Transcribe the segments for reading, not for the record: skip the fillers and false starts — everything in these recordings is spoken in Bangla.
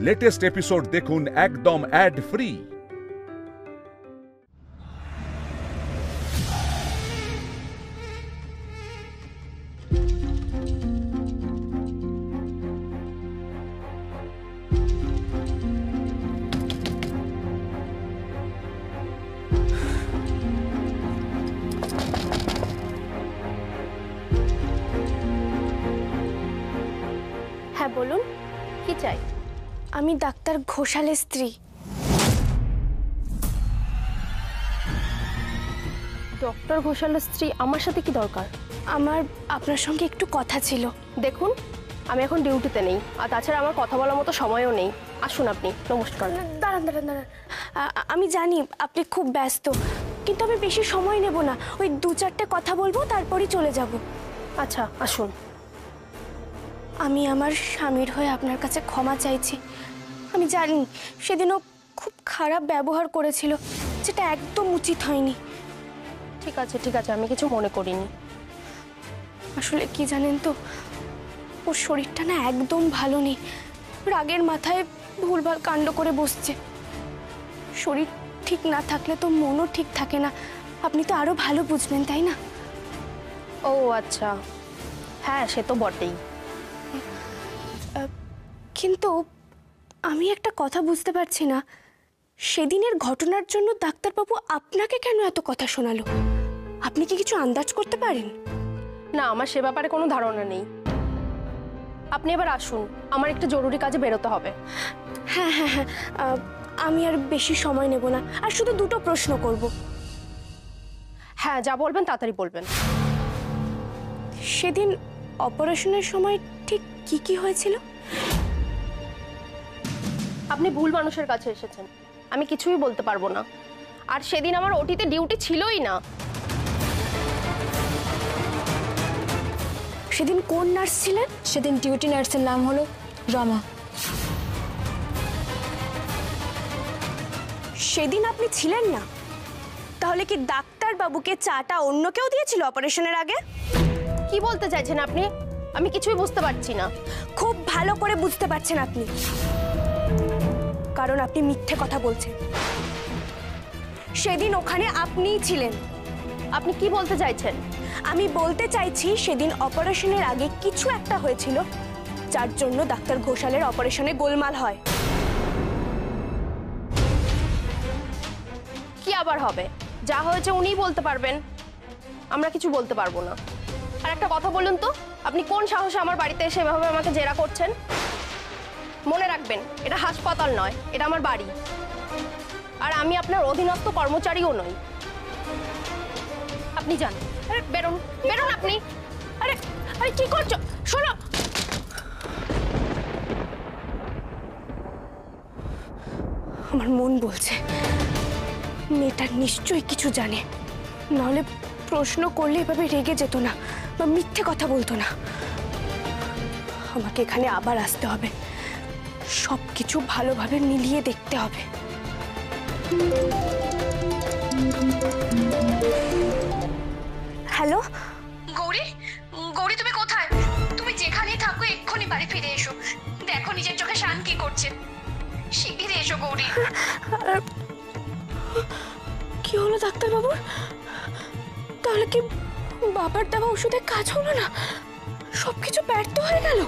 লেটেস্ট এপিসোড দেখুন একদম অ্যাড ফ্রি। হ্যাঁ বলুন, কি চাই? আমি ডাক্তার ঘোষালের স্ত্রী। ডক্টর ঘোষালের স্ত্রী আমার সাথে কি দরকার? আমার আপনার সঙ্গে একটু কথা ছিল। দেখুন, আমি এখন ডিউটিতে নেই, আর তাছাড়া আমার কথা বলার মতো সময়ও নেই। আসুন আপনি। নমস্কার। দাঁড়ান দাঁড়ান দাঁড়ান, আমি জানি আপনি খুব ব্যস্ত, কিন্তু আমি বেশি সময় নেব না। ওই 2-4টে কথা বলবো, তারপরই চলে যাব। আচ্ছা আসুন। আমি আমার স্বামীর হয়ে আপনার কাছে ক্ষমা চাইছি। আমি জানি সেদিনও খুব খারাপ ব্যবহার করেছিল, যেটা একদম উচিত হয়নি। ঠিক আছে ঠিক আছে, আমি কিছু মনে করিনি। আসলে কি জানেন তো, ওর শরীরটা না একদম ভালো নেই। রাগের মাথায় ভুলভাল কাণ্ড করে বসছে। শরীর ঠিক না থাকলে তো মনও ঠিক থাকে না। আপনি তো আরো ভালো বুঝবেন, তাই না? ও আচ্ছা, হ্যাঁ সে তো বটেই। কিন্তু আমি একটা কথা বুঝতে পারছি না, সেদিনের ঘটনার জন্য ডাক্তারবাবু আপনাকে কেন এত কথা শোনালো? আপনি কি কিছু আন্দাজ করতে পারেন? না, আমার সে ব্যাপারে কোনো ধারণা নেই। আপনি এবার আসুন, আমার একটু জরুরি কাজে বেরোতে হবে। হ্যাঁ হ্যাঁ হ্যাঁ, আমি আর বেশি সময় নেব না, আর শুধু 2টো প্রশ্ন করব। হ্যাঁ, যা বলবেন তাড়াতাড়ি বলবেন। সেদিন অপারেশনের সময় ঠিক কি কি হয়েছিল? আপনি ভুল মানুষের কাছে এসেছেন, আমি কিছুই বলতে পারবো না। আর সেদিন আমার ওটিতে ডিউটি ছিলই না। সেদিন কোন নার্স ছিলেন? সেদিন ডিউটি নার্সের নাম হলো রমা। সেদিন আপনি ছিলেন না? তাহলে কি ডাক্তার বাবুকে চাটা অন্য কেউ দিয়েছিল অপারেশনের আগে? কি বলতে চাইছেন আপনি? আমি কিছুই বুঝতে পারছি না। খুব ভালো করে বুঝতে পারছেন আপনি, কারণ আপনি মিথ্যে কথা বলছেন। সেদিন ওখানে আপনিই ছিলেন। আপনি কি বলতে চাইছেন? আমি বলতে চাইছি সেদিন অপারেশনের আগে কিছু একটা হয়েছিল, যার জন্য ডাক্তার ঘোষালের অপারেশনে গোলমাল হয়। কি আবার হবে? যা হয়েছে উনিই বলতে পারবেন, আমরা কিছু বলতে পারবো না। আর একটা কথা বলুন তো, আপনি কোন সাহসে আমার বাড়িতে এসে এভাবে আমাকে জেরা করছেন? মনে রাখবেন, এটা হাসপাতাল নয়, এটা আমার বাড়ি। আর আমি আপনার অধীনস্থ কর্মচারীও নই। আপনি যান। আরে বেরোন বেরোন আপনি। আরে আরে কি করছো? শোনো, আমার মন বলছে মেয়েটা নিশ্চয়ই কিছু জানে, নাহলে প্রশ্ন করলে এভাবে রেগে যেত না বা মিথ্যে কথা বলতো না। আমাকে এখানে আবার আসতে হবে, সবকিছু ভালোভাবে মিলিয়ে দেখতে হবে। হ্যালো গৌরী, গৌরী তুমি কোথায়? তুমি যেখানেই থাকো এক্ষুনি বাড়ি ফিরে এসো। দেখো নিজের চোখে শান কি করছে। শিগগিরই এসো গৌরী। কি হলো ডাক্তারবাবুর? তাহলে কি বাবার দেওয়া ওষুধে কাজ হলো না? সবকিছু ব্যর্থ হয়ে গেল?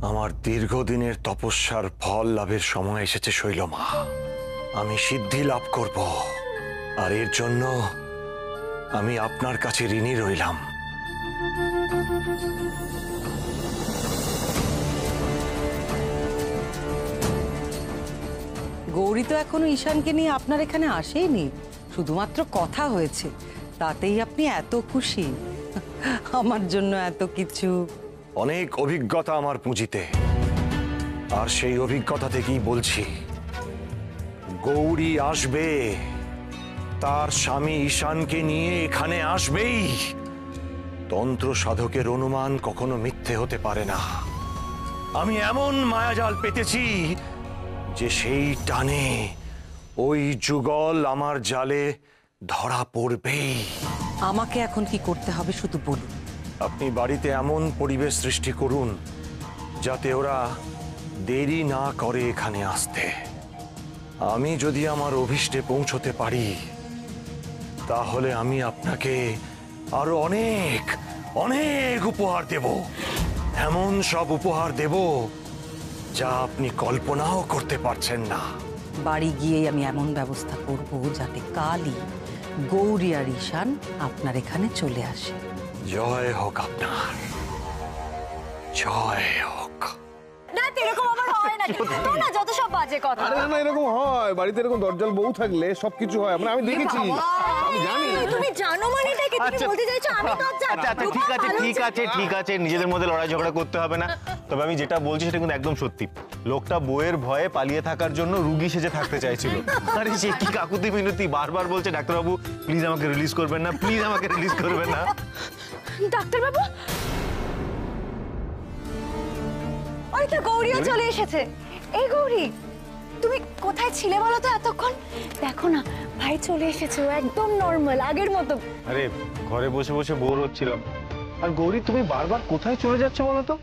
আমার দীর্ঘদিনের তপস্যার ফল লাভের সময় এসেছে শৈলমা। আমি সিদ্ধি লাভ করব, আর এর জন্য আমি আপনার কাছে ঋণী রইলাম। গৌরী তো এখনো ঈশানকে নিয়ে আপনার এখানে আসেনি, শুধুমাত্র কথা হয়েছে, তাতেই আপনি এত খুশি? আমার জন্য এত কিছু। অনেক অভিজ্ঞতা আমার পুঁজিতে, আর সেই অভিজ্ঞতা থেকেই বলছি, গৌরী আসবে, তার স্বামী ঈশানকে নিয়ে এখানে আসবেই। তন্ত্র সাধকের অনুমান কখনো মিথ্যে হতে পারে না। আমি এমন মায়াজাল পেতেছি যে সেই টানে ওই যুগল আমার জালে ধরা পড়বেই। আমাকে এখন কি করতে হবে শুধু বলুন। আপনি বাড়িতে এমন পরিবেশ সৃষ্টি করুন যাতে ওরা দেরি না করে এখানে আসতে। আমি যদি আমার অভিষ্টে পৌঁছতে পারি তাহলে আমি আপনাকে আরো অনেক অনেক উপহার দেব। এমন সব উপহার দেব যা আপনি কল্পনাও করতে পারছেন না। বাড়ি গিয়েই আমি এমন ব্যবস্থা করব যাতে কালই গৌরী আর ঈশান আপনার এখানে চলে আসে। জয় হোক আপনার, জয় হোক। না এরকম আবার হয় না, তোমরা যত সব বাজে কথা। আরে না, এরকম হয় বাড়িতে, এরকম দরজাল বউ থাকলে সবকিছু হয়। মানে আমি দেখেছি, আমি জানি। তুমি জানো মানেটা কি? তুমি বলতে চাইছো আমি তো জানি। আচ্ছা আচ্ছা ঠিক আছে ঠিক আছে ঠিক আছে, নিজেদের মধ্যে লড়াই ঝগড়া করতে হবে না। তবে আমি যেটা বলছি সেটা কিন্তু একদম সত্যি। লোকটা বউয়ের ভয়ে পালিয়ে থাকার জন্য রুগী সেজে থাকতে চাইছিল। আরে সে কি কাকুতি মিনতি, বারবার বলছে ডাক্তারবাবু প্লিজ আমাকে রিলিজ করবেন না, প্লিজ আমাকে রিলিজ করবেন না। ডাক্তারবাবু, আরে তো গৌরীও চলে এসেছে। এই গৌরী, তুমি কোথায় ছিলে বলো তো এতক্ষণ? দেখো না ভাই চলে এসেছে, ও একদম নর্মাল আগের মতো। আরে ঘরে বসে বসে বোর হচ্ছিলাম। আর গৌরী তুমি বারবার কোথায় চলে যাচ্ছ বলো তো?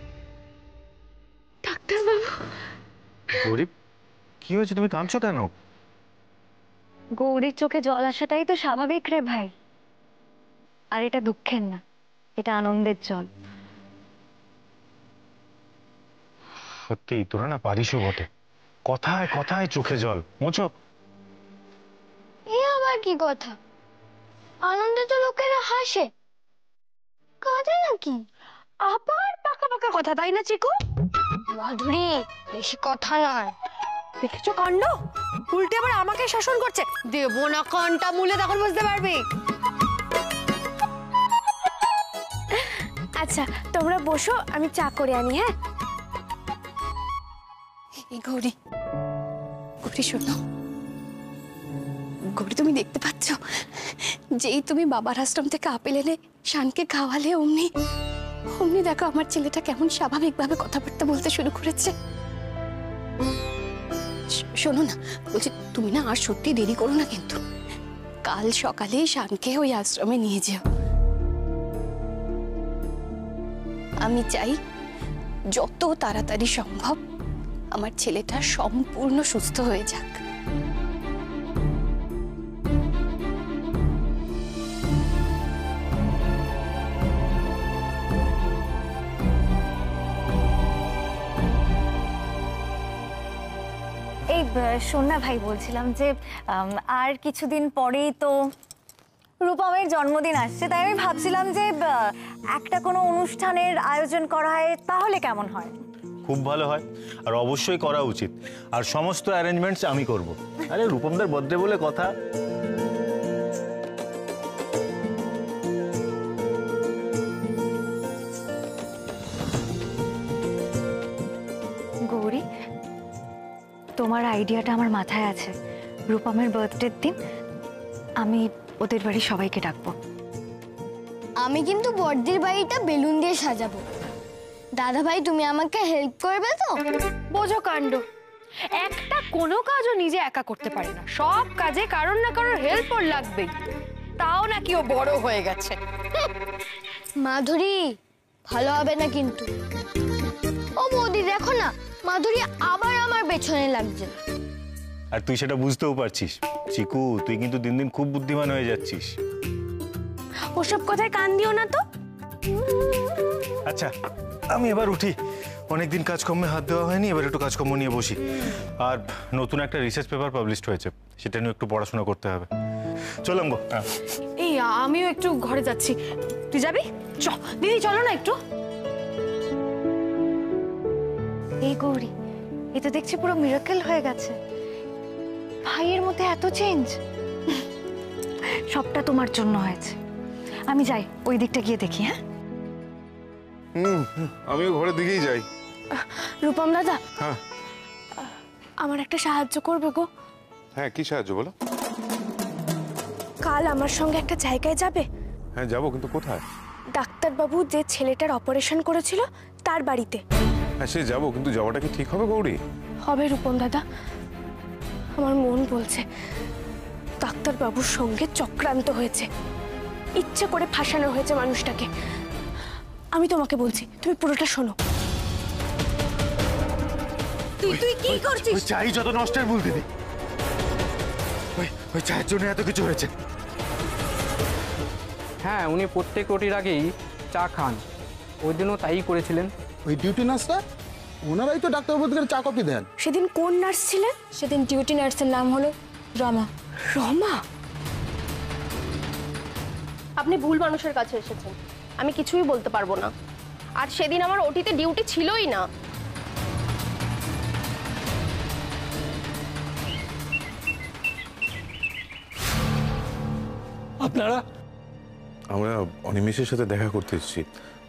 ডাক্তারবাবু, গৌরী কি হয়েছে, তুমি কাঁদছো কেন? গৌরীর চোখে জল আসাটাই তো স্বাভাবিক রে ভাই। আর এটা দুঃখের না, এটা আনন্দের জল। সত্যি তোরা না পারিসও বটে, কথায় কথায় চোখে জল মোছো। এ আবার কি কথা? আনন্দে তো লোকেরা হাসে, কাঁদে নাকি? আবার পাকা পাকা কথা, তাই না চিকু? মাধুরী, বেশি কথা নয়। দেখেছো কাণ্ড, উল্টে আবার আমাকে শাসন করছে। দেবো না কানটা মুলে, তখন বুঝতে পারবি। আচ্ছা তোমরা বসো, আমি চা করে আনি। হ্যাঁ গৌরী, গৌরী শোনো, গৌরী তুমি দেখতে পাচ্ছ, যেই তুমি বাবার আশ্রম থেকে আপেল এনে শানকে খাওয়ালে অমনি অমনি দেখো আমার ছেলেটা কেমন স্বাভাবিকভাবে কথাবার্তা বলতে শুরু করেছে। শোনো না, বলছি তুমি না আর সত্যি দেরি করো না, কিন্তু কাল সকালেই শানকে ওই আশ্রমে নিয়ে যেও। আমি চাই যত তাড়াতাড়ি সম্ভব আমার ছেলেটা সম্পূর্ণ সুস্থ হয়ে যাক। এই শোন না ভাই, বলছিলাম যে আর কিছুদিন পরেই তো রূপমের জন্মদিন আসছে, তাই আমি ভাবছিলাম যে একটা কোনো অনুষ্ঠানের আয়োজন করা হয় তাহলে কেমন হয়? খুব ভালো হয়, আর অবশ্যই করা উচিত। আর সমস্ত অ্যারেঞ্জমেন্টস আমি করব। আরে রূপমদার বার্থডে বলে কথা। গৌরী, তোমার আইডিয়াটা আমার মাথায় আছে। রূপমের বার্থডের দিন আমি ওদের বাড়ি সবাইকে ডাকবো। আমি কিন্তু বড়দির বাড়িটা বেলুন দিয়ে সাজাবো। দাদা ভাই, তুমি আমাকে হেল্প করবে তো? বোঝো কাণ্ড, একটা কোনো কাজও নিজে একা করতে পারে না, সব কাজে কারোর না কারোর হেল্প ওর লাগবেই। তাও নাকি ও বড় হয়ে গেছে। মাধুরী, ভালো হবে না কিন্তু। ও বৌদি দেখো না, মাধুরী আবার আমার পেছনে লাগছে। আর তুই সেটা বুঝতেও পারছিস। চিকু, তুই কিন্তু দিন দিন খুব বুদ্ধিমান হয়ে যাচ্ছিস। ওসব কথায় কান দিও না তো। আচ্ছা আমি এবার উঠি, অনেকদিন কাজকর্মে হাত দেওয়া হয়নি, এবার একটু কাজকর্ম নিয়ে বসি। আর নতুন একটা রিসার্চ পেপার পাবলিশড হয়েছে, সেটা নিয়ে একটু পড়াশোনা করতে হবে। চলাম গো। এই আমিও একটু ঘরে যাচ্ছি, তুই যাবি? চ দিদি, চলো না একটু। এই গৌরী, এ তো দেখছি পুরো মিরাকেল হয়ে গেছে। ভাইয়ের মধ্যে এত চেঞ্জ, সবটা তোমার জন্য হয়েছে। আমি যাই, ওই দিকটা গিয়ে দেখি। হ্যাঁ আমিও ঘরের দিকেই যাই। রূপম দাদা, হ্যাঁ আমার একটা সাহায্য করবে গো? হ্যাঁ, কি সাহায্য বলো? কাল আমার সঙ্গে একটা জায়গায় যাবে। হ্যাঁ যাবো, কিন্তু কোথায়? ডাক্তারবাবু যে ছেলেটার অপারেশন করেছিল তার বাড়িতে। হ্যাঁ সে যাবো, কিন্তু যাওয়াটা কি ঠিক হবে গৌরী? হবে রূপম দাদা, আমার মন বলছে ডাক্তারবাবুর সঙ্গে চক্রান্ত হয়েছে। ইচ্ছে করে ফাঁসানো হয়েছে মানুষটাকে। আমি তোমাকে বলছি, তুমি পুরোটা শোনো। তুই কি করছিস? ওই চাই যত নষ্টের ভুল দিদি, ওই চায়ের জন্য এত কিছু হয়েছে। হ্যাঁ, উনি প্রত্যেক রুটির আগেই চা খান, ওই দিনও তাই করেছিলেন। ওই ডিউটি নার্সরা ওনারাই তো ডাক্তারবাবুদের চা কফি দেন। সেদিন কোন নার্স ছিলেন? সেদিন ডিউটি নার্সের নাম হলো রমা। রমা? আপনি ভুল মানুষের কাছে এসেছেন, আমি কিছুই বলতে পারবো না। আর সেদিন আমার ওটিতে ডিউটি ছিলই না। আপনারা? আমরা অনিমেষের সাথে দেখা করতে এসেছি,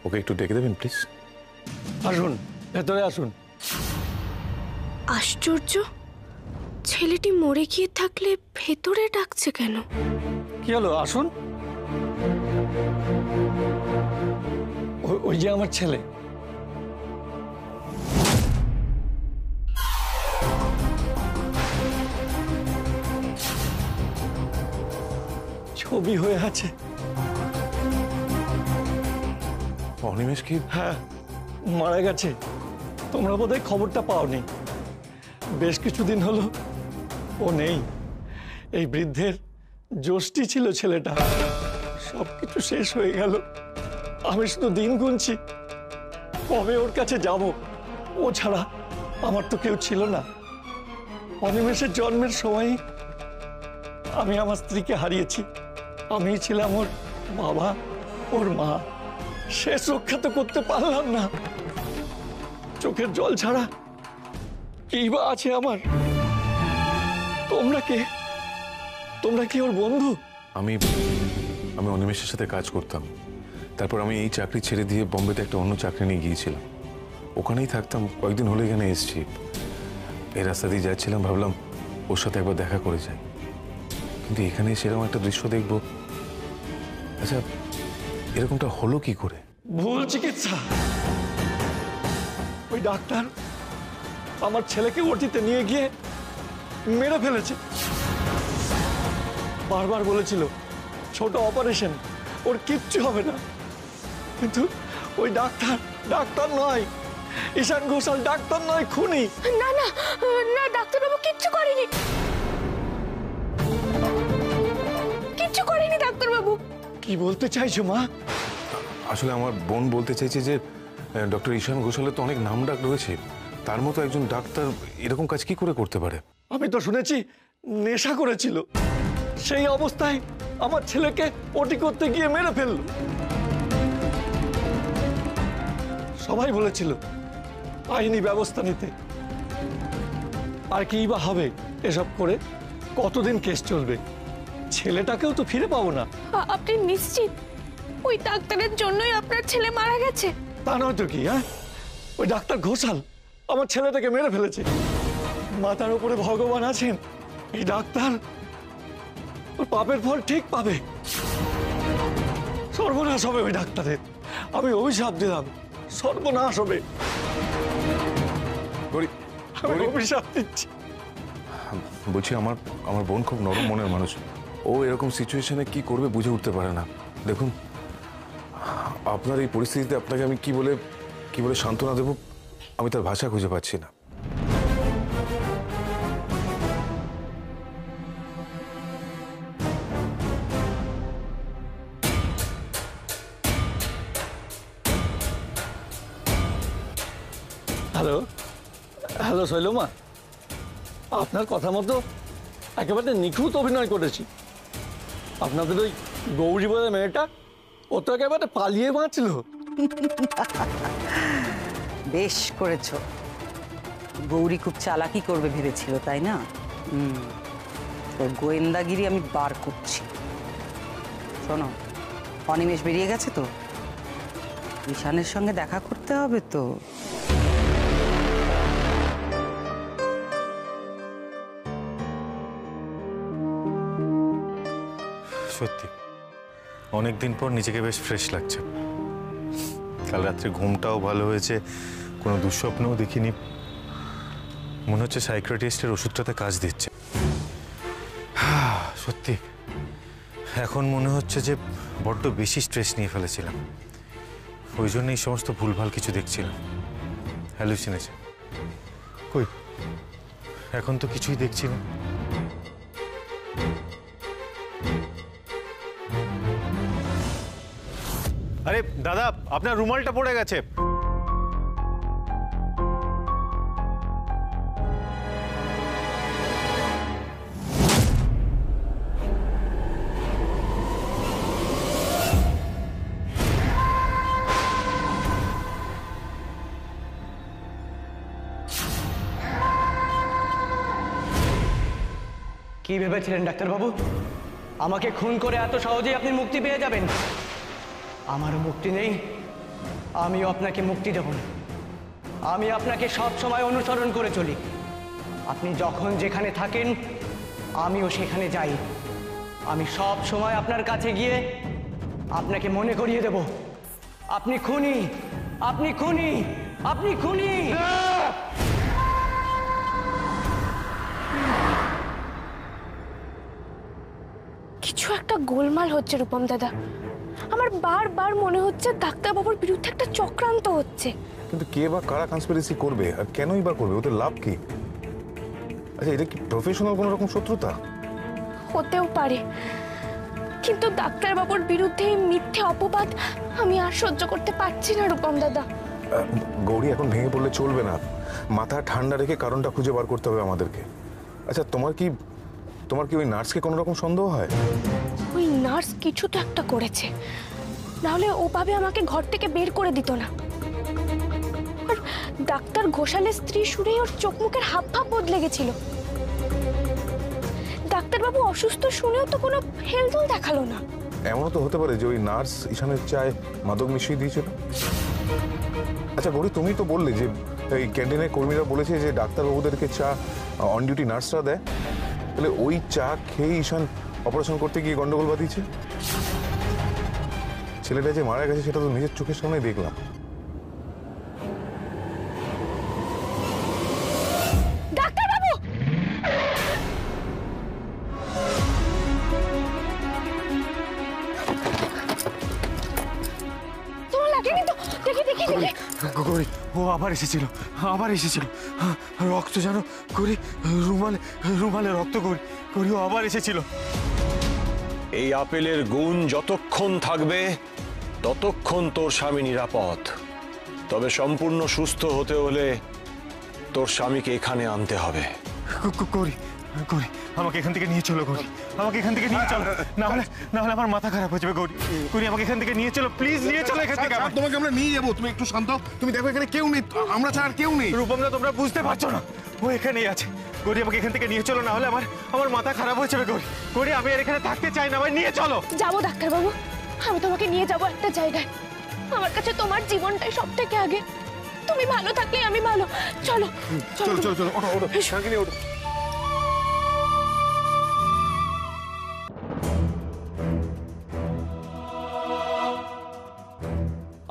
ওকে একটু ডেকে দেবেন প্লিজ। আসুন, ভেতরে আসুন। আশ্চর্য, ছেলেটি মরে গিয়ে থাকলে ভেতরে ডাকছে কেন? কি হলো, আসুন। ওই যে আমার ছেলে। ছবি হয়ে আছে। অনিমেষ কি? হ্যাঁ, মারা গেছে। তোমরা বোধহয় খবরটা পাওনি। বেশ কিছুদিন হলো ও নেই। এই বৃদ্ধের জ্যোষ্ঠী ছিল ছেলেটা। সবকিছু শেষ হয়ে গেল। আমি শুধু দিন গুনছি, কবে ওর কাছে যাব। ও ছাড়া আমার তো কেউ ছিল না। অনিমেষের জন্মের সময় আমি আমার স্ত্রীকে হারিয়েছি। আমি ছিলাম ওর বাবা, ওর মা। শেষ রক্ষা তো করতে পারলাম না। চোখের জল ছাড়া কি বা আছে আমার? তোমরা কে? তোমরা কি ওর বন্ধু? আমি অনিমেষের সাথে কাজ করতাম। তারপর আমি এই চাকরি ছেড়ে দিয়ে বোম্বেতে একটা অন্য চাকরি নিয়ে গিয়েছিলাম। ওখানেই থাকতাম, কয়েকদিন হলে এখানে এসেছি। এই রাস্তা দিয়ে যাচ্ছিলাম, ভাবলাম ওর সাথে একবার দেখা করে যাই। কিন্তু এখানে সেরকম একটা দৃশ্য দেখবো। আচ্ছা, এরকমটা হলো কি করে? ভুল চিকিৎসা। ওই ডাক্তার আমার ছেলেকে ওটিতে নিয়ে গিয়ে মেরে ফেলেছে। বারবার বলেছিল ছোট অপারেশন, ওর কিচ্ছু হবে না। কিন্তু ওই ডাক্তার নয়, ঈশান ঘোষাল ডাক্তার নয়, খুনি। না না না, ডাক্তারবাবু কিচ্ছু করেনি, কিচ্ছু করেনি ডাক্তারবাবু। কি বলতে চাইছো মা? আসলে আমার বোন বলতে চাইছে যে ডক্টর ঈশান ঘোষালের তো অনেক নাম ডাক রয়েছে, তার মতো একজন ডাক্তার এরকম কাজ কি করে করতে পারে? আমি তো শুনেছি নেশা করেছিল। সেই অবস্থায় আমার ছেলেকে ওটি করতে গিয়ে মেরে ফেলল। সবাই বলেছিল আইনি ব্যবস্থা নিতে। আর কি বা হবে এসব করে? কতদিন কেস চলবে? ছেলেটাকেও তো ফিরে পাবো না। আপনি নিশ্চিত ওই ডাক্তারের জন্যই আপনার ছেলে মারা গেছে? তা নয় তো কি। হ্যাঁ, ওই ডাক্তার ঘোষাল আমার ছেলেটাকে মেরে ফেলেছে। মাথার উপরে ভগবান আছেন। এই ডাক্তার ওর পাপের ফল ঠিক পাবে। সর্বনাশ হবে ওই ডাক্তারের। আমি অভিশাপ দিলাম, সর্বনাশ হবে। আমি অভিশাপ দিচ্ছি। বলছি, আমার বোন খুব নরম মনের মানুষ। ও এরকম সিচুয়েশনে কি করবে বুঝে উঠতে পারে না। দেখুন, আপনার এই পরিস্থিতিতে আপনাকে আমি কি বলে সান্ত্বনা দেব, আমি তার ভাষা খুঁজে পাচ্ছি না। হ্যালো হ্যালো শৈলমা, আপনার কথা মতো একেবারে নিখুঁত অভিনয় করেছি। আপনাদের ওই গৌরী বলে মেয়েটা, ও তো একেবারে পালিয়ে বাঁচল। বেশ করেছো। গৌরী খুব চালাকি করবে ভেবেছিল, তাই না? তোর গোয়েন্দাগিরি আমি বার করছি। শোনো, অনিমেষ বেরিয়ে গেছে তো, ঈশানের সঙ্গে দেখা করতে হবে তো। সত্যি অনেকদিন পর নিজেকে বেশ ফ্রেশ লাগছে। কাল রাত্রে ঘুমটাও ভালো হয়েছে, কোনো দুঃস্বপ্নও দেখিনি। মনে হচ্ছে সাইকিয়াট্রিস্টের ওষুধটাতে কাজ দিচ্ছে। সত্যি এখন মনে হচ্ছে যে বড্ড বেশি স্ট্রেস নিয়ে ফেলেছিলাম, ওই জন্য এই সমস্ত ভুলভাল কিছু দেখছিলাম, হ্যালুসিনেশন। কই, এখন তো কিছুই দেখছি না। আরে দাদা, আপনার রুমালটা পড়ে গেছে। কি ভেবেছিলেন ডাক্তারবাবু, আমাকে খুন করে এত সহজেই আপনি মুক্তি পেয়ে যাবেন? আমারও মুক্তি নেই, আমিও আপনাকে মুক্তি দেব না। আমি আপনাকে সব সময় অনুসরণ করে চলি। আপনি যখন যেখানে থাকেন আমিও সেখানে যাই। আমি সব সময় আপনার কাছে গিয়ে আপনাকে মনে করিয়ে দেব আপনি খুনি, আপনি খুনি, আপনি খুনি। কিছু একটা গোলমাল হচ্ছে রূপম দাদা। আমার বারবার মনে হচ্ছে ডাক্তারবাবুর বিরুদ্ধে একটা চক্রান্ত হচ্ছে। কিন্তু কে বা কারা কনস্পিরেসি করবে আর কেনই বা করবে, ওদের লাভ কি? আচ্ছা, এটা কি প্রফেশনাল কোনো রকম শত্রুতা? হতেও পারে, কিন্তু ডাক্তারবাবুর বিরুদ্ধে এই মিথ্যে অপবাদ আমি আর সহ্য করতে পারছি না রূপম দাদা। গৌরী, এখন ভেঙে পড়লে চলবে না, মাথা ঠান্ডা রেখে কারণটা খুঁজে বার করতে হবে আমাদেরকে। আচ্ছা, তোমার কি ওই নার্সকে কোনো রকম সন্দেহ হয়? ওই নার্স কিছু তো একটা করেছে, নাহলে ওভাবে আমাকে ঘর থেকে বের করে দিত না। আর ডাক্তার ঘোষালের স্ত্রী শুনেই ওর চোখ মুখের হাব ভাব বদলে গেছিল। ডাক্তারবাবু অসুস্থ শুনেও তো কোনো হেলদোল দেখালো না। এমনও তো হতে পারে যে ওই নার্স ঈশানের চায়ে মাদক মিশিয়ে দিয়েছিল। আচ্ছা গৌরী, তুমি তো বললে যে এই ক্যান্টিনের কর্মীরা বলেছে যে ডাক্তারবাবুদেরকে চা অন ডিউটি নার্সরা দেয়, তাহলে ওই চা খেয়ে ঈশান অপারেশন করতে গিয়ে গন্ডগোল বাঁধিয়েছে। ছেলেটা যে মারা গেছে সেটা তো নিজের চোখের সামনেই দেখলাম। ডাক্তারবাবু, তোমার লাগেনি তো? দেখি দেখি দেখি। গৌরী, ও আবার এসেছিল, রক্ত জানো গৌরী, রুমালে রক্ত। গৌরী, ও আবার এসেছিল। এই আপেলের গুণ যতক্ষণ থাকবে ততক্ষণ তোর স্বামী নিরাপদ। তবে সম্পূর্ণ সুস্থ হতে হলে তোর স্বামীকে এখানে আনতে হবে। গৌরী, আমাকে এখান থেকে নিয়ে চলো। গৌরী, আমাকে এখান থেকে নিয়ে চলো, না হলে আমার মাথা খারাপ হয়ে যাবে। গৌরী, আমাকে এখান থেকে নিয়ে চলো, প্লিজ নিয়ে চলো এখান থেকে। তোমাকে আমরা নিয়ে যাবো, তুমি একটু শান্ত। তুমি দেখো এখানে কেউ নেই, আমরা ছাড়া আর কেউ নেই। রূপমদা, তোমরা বুঝতে পারছো না, ও এখানেই আছে। গৌরী, আমাকে এখান থেকে নিয়ে চলো, না হলে আমার মাথা খারাপ হয়ে যাবে। গৌরী, আমি আর এখানে থাকতে চাই না, আমায় নিয়ে চলো। যাবো ডাক্তারবাবু, আমি তোমাকে নিয়ে যাবো একটা জায়গায়। আমার কাছে তোমার জীবনটাই সব থেকে আগে। তুমি ভালো থাকলে আমি ভালো। চলো চলো চলো চলো, ওঠো শাকিনী, ওঠো।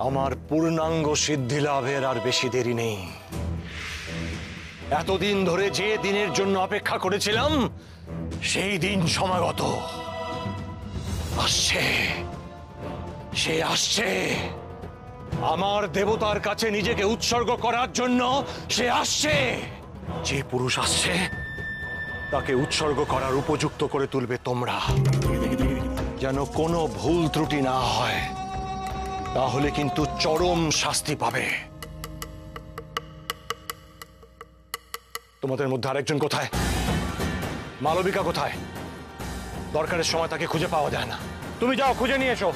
আমার পূর্ণাঙ্গ সিদ্ধি লাভের আর বেশি দেরি নেই। এতদিন ধরে যে দিনের জন্য অপেক্ষা করেছিলাম সেই দিন সমাগত। সে আসছে আমার দেবতার কাছে নিজেকে উৎসর্গ করার জন্য। সে আসছে। যে পুরুষ আসছে তাকে উৎসর্গ করার উপযুক্ত করে তুলবে তোমরা, যেন কোনো ভুল ত্রুটি না হয়, তাহলে কিন্তু চরম শাস্তি পাবে। তোমাদের মধ্যে আরেকজন কোথায়? মালবিকা কোথায়? দরকারের সময় তাকে খুঁজে পাওয়া যায় না। তুমি যাও, খুঁজে নিয়ে এসো।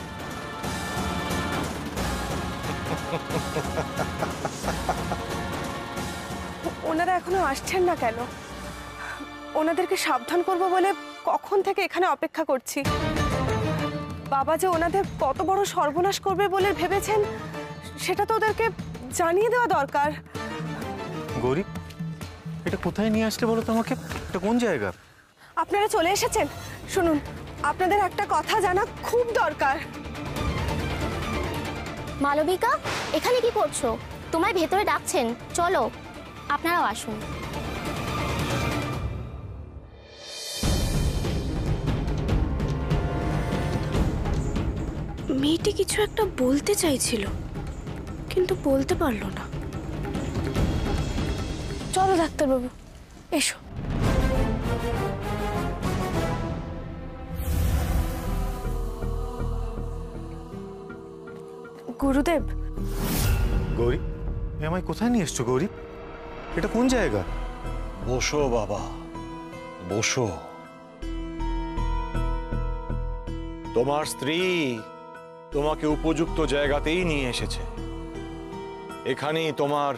ওনারা এখনো আসছেন না কেন? ওনাদেরকে সাবধান করব বলে কখন থেকে এখানে অপেক্ষা করছি। বাবা যে ওনাদের কত বড় সর্বনাশ করবে বলে ভেবেছেন সেটা তো ওদেরকে জানিয়ে দেওয়া দরকার। গৌরী, এটা কোথায় নিয়ে আসলে বলো তো আমাকে? এটা কোন জায়গা? আপনারা চলে এসেছেন। শুনুন, আপনাদের একটা কথা জানা খুব দরকার। মালবিকা, এখানে কি করছো? তোমায় ভেতরে ডাকছেন, চলো আপনারাও আসুন। মেয়েটি কিছু একটা বলতে চাইছিল, কিন্তু বলতে পারলো না। চলো ডাক্তারবাবু, এসো। গুরুদেব। গৌরী, তুমি আমায় কোথায় নিয়ে এসছো গৌরী? এটা কোন জায়গা? বসো বাবা, বসো। তোমার স্ত্রী তোমাকে উপযুক্ত জায়গাতেই নিয়ে এসেছে। এখানেই তোমার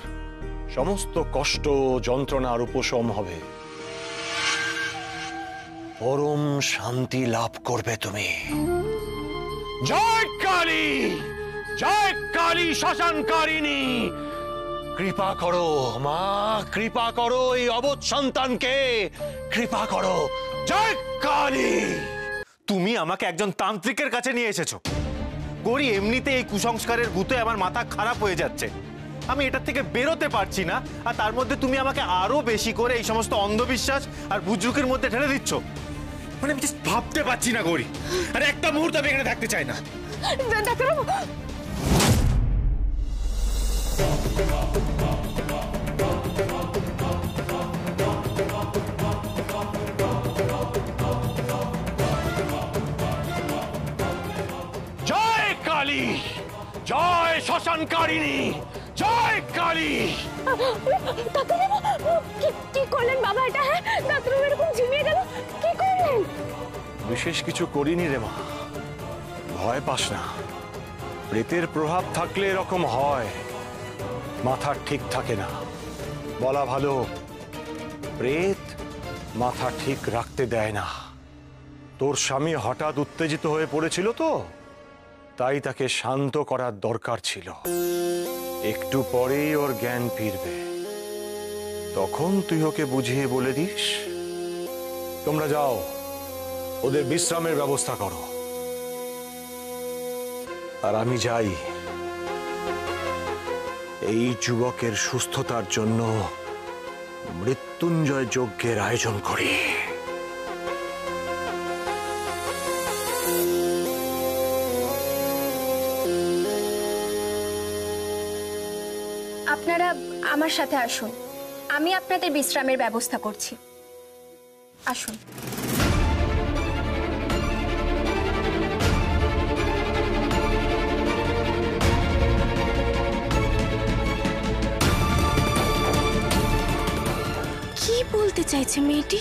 সমস্ত কষ্ট যন্ত্রণার উপশম হবে, পরম শান্তি লাভ করবে তুমি। জয় কালী, জয় কালী শ্মশানকারিণী, কৃপা করো মা, কৃপা করো এই অবোধ সন্তানকে, কৃপা করো। জয় কালী। তুমি আমাকে একজন তান্ত্রিকের কাছে নিয়ে এসেছো গৌরী। এমনিতে এই কুসংস্কারের ভূতে আমার মাথা খারাপ হয়ে যাচ্ছে, আমি এটার থেকে বেরোতে পারছি না, আর তার মধ্যে তুমি আমাকে আরো বেশি করে এই সমস্ত অন্ধবিশ্বাস আর বুজরুকের মধ্যে ঠেলে দিচ্ছ। মানে আমি just ভাবতে পারছি না গৌরী, আর একটা মুহূর্ত আমি এখানে থাকতে চাই না। জয় কালী, জয় শ্মশানকারিণী, জয় কালী। কি করলেন বাবা এটা? হ্যাঁ, ডাক্তারবাবু এরকম ঝিমিয়ে গেল, কি করলেন? বিশেষ কিছু করিনি রে মা, ভয় পাস না। প্রেতের প্রভাব থাকলে এরকম হয়, মাথা ঠিক থাকে না। বলা ভালো, প্রেত মাথা ঠিক রাখতে দেয় না। তোর স্বামী হঠাৎ উত্তেজিত হয়ে পড়েছিল তো, তাই তাকে শান্ত করার দরকার ছিল। একটু পরেই ওর জ্ঞান ফিরবে, তখন তুই ওকে বুঝিয়ে বলে দিস। তোমরা যাও, ওদের বিশ্রামের ব্যবস্থা করো, আর আমি যাই এই যুবকের সুস্থতার জন্য মৃত্যুঞ্জয় যজ্ঞের আয়োজন করি। আপনারা আমার সাথে আসুন, আমি আপনাদের বিশ্রামের ব্যবস্থা করছি। আসুন। কি বলতে চাইছে মেয়েটি?